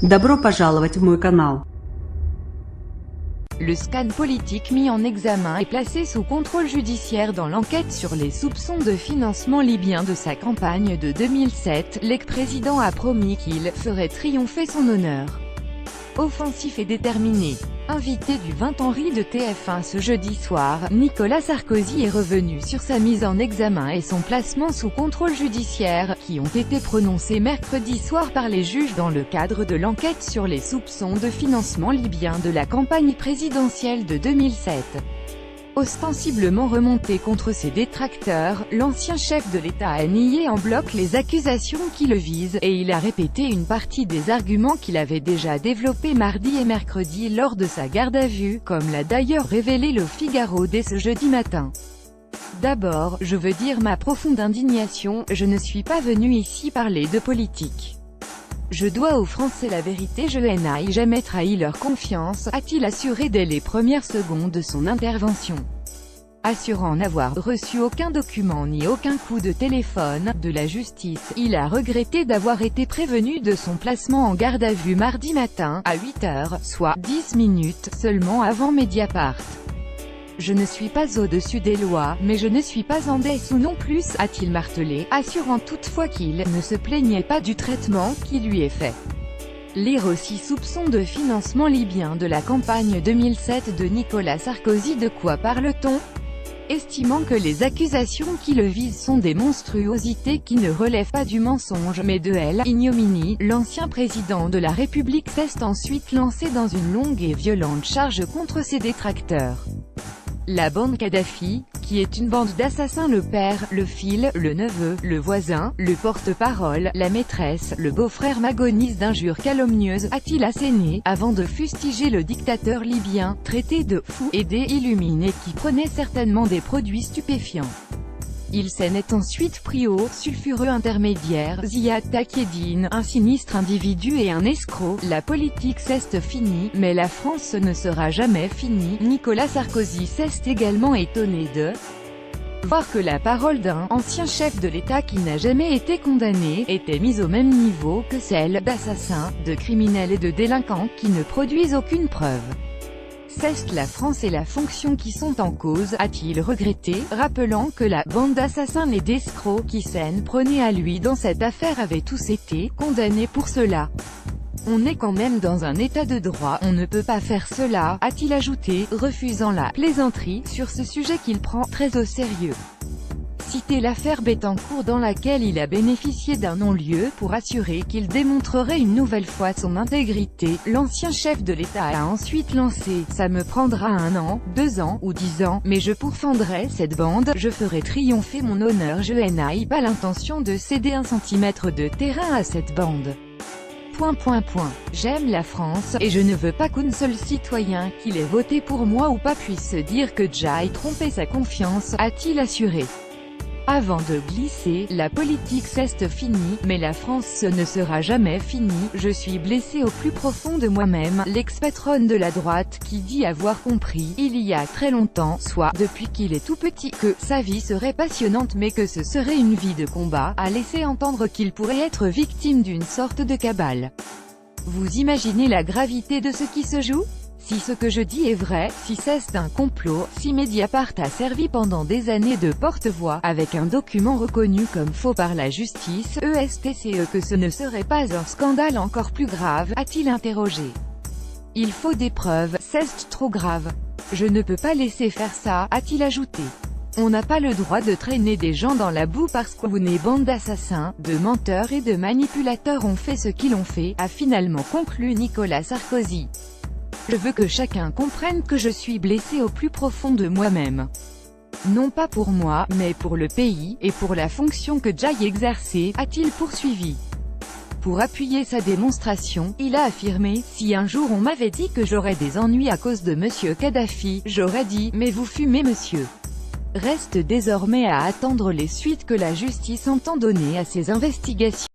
Добро пожаловать в мой канал. Le scan politique mis en examen est placé sous contrôle judiciaire dans l'enquête sur les soupçons de financement libyen de sa campagne de 2007. L'ex-président a promis qu'il ferait triompher son honneur. Offensif et déterminé. Invité du 20 Henri de TF1 ce jeudi soir, Nicolas Sarkozy est revenu sur sa mise en examen et son placement sous contrôle judiciaire, qui ont été prononcés mercredi soir par les juges dans le cadre de l'enquête sur les soupçons de financement libyen de la campagne présidentielle de 2007. Ostensiblement remonté contre ses détracteurs, l'ancien chef de l'État a nié en bloc les accusations qui le visent, et il a répété une partie des arguments qu'il avait déjà développés mardi et mercredi lors de sa garde à vue, comme l'a d'ailleurs révélé Le Figaro dès ce jeudi matin. D'abord, je veux dire ma profonde indignation, je ne suis pas venu ici parler de politique. Je dois aux Français la vérité, je n'ai jamais trahi leur confiance, a-t-il assuré dès les premières secondes de son intervention. Assurant n'avoir reçu aucun document ni aucun coup de téléphone de la justice, il a regretté d'avoir été prévenu de son placement en garde à vue mardi matin, à 8 h, soit 10 minutes seulement avant Mediapart. Je ne suis pas au-dessus des lois, mais je ne suis pas en dessous non plus, a-t-il martelé, assurant toutefois qu'il ne se plaignait pas du traitement qui lui est fait. Lire aussi soupçons de financement libyen de la campagne 2007 de Nicolas Sarkozy. De quoi parle-t-on? Estimant que les accusations qui le visent sont des monstruosités qui ne relèvent pas du mensonge mais de l'ignominie, l'ancien président de la République s'est ensuite lancé dans une longue et violente charge contre ses détracteurs. La bande Kadhafi, qui est une bande d'assassins, le père, le fils, le neveu, le voisin, le porte-parole, la maîtresse, le beau-frère m'agonise d'injures calomnieuses, a-t-il asséné, avant de fustiger le dictateur libyen, traité de fou et d'illuminé qui prenait certainement des produits stupéfiants. Il s'en est ensuite pris au sulfureux intermédiaire Ziad Takieddine, un sinistre individu et un escroc. La politique c'est fini, mais la France ne sera jamais finie. Nicolas Sarkozy s'est également étonné de voir que la parole d'un ancien chef de l'État qui n'a jamais été condamné était mise au même niveau que celle d'assassins, de criminels et de délinquants qui ne produisent aucune preuve. C'est la France et la fonction qui sont en cause, a-t-il regretté, rappelant que la bande d'assassins et d'escrocs qui s'en prenaient à lui dans cette affaire avaient tous été condamnés pour cela. On est quand même dans un état de droit, on ne peut pas faire cela, a-t-il ajouté, refusant la plaisanterie sur ce sujet qu'il prend très au sérieux. Citer l'affaire Bettencourt dans laquelle il a bénéficié d'un non-lieu pour assurer qu'il démontrerait une nouvelle fois son intégrité, l'ancien chef de l'État a ensuite lancé « Ça me prendra 1 an, 2 ans ou 10 ans, mais je pourfendrai cette bande, je ferai triompher mon honneur, je n'ai pas l'intention de céder 1 centimètre de terrain à cette bande. » J'aime la France, et je ne veux pas qu'un seul citoyen qui l'ait voté pour moi ou pas puisse se dire que j'ai trompé sa confiance, a-t-il assuré. Avant de glisser, la politique c'est fini, mais la France ne sera jamais finie, je suis blessé au plus profond de moi-même, l'ex-patronne de la droite qui dit avoir compris, il y a très longtemps, soit depuis qu'il est tout petit, que sa vie serait passionnante mais que ce serait une vie de combat, a laissé entendre qu'il pourrait être victime d'une sorte de cabale. Vous imaginez la gravité de ce qui se joue? Si ce que je dis est vrai, si c'est un complot, si Mediapart a servi pendant des années de porte-voix, avec un document reconnu comme faux par la justice, que ce ne serait pas un scandale encore plus grave, a-t-il interrogé. Il faut des preuves, c'est trop grave. Je ne peux pas laisser faire ça, a-t-il ajouté. On n'a pas le droit de traîner des gens dans la boue parce qu'une bande d'assassins, de menteurs et de manipulateurs ont fait ce qu'ils ont fait, a finalement conclu Nicolas Sarkozy. Je veux que chacun comprenne que je suis blessé au plus profond de moi-même. Non pas pour moi, mais pour le pays, et pour la fonction que j'ai exercée, a-t-il poursuivi. Pour appuyer sa démonstration, il a affirmé, si un jour on m'avait dit que j'aurais des ennuis à cause de monsieur Kadhafi, j'aurais dit, mais vous fumez monsieur. Reste désormais à attendre les suites que la justice entend donner à ces investigations.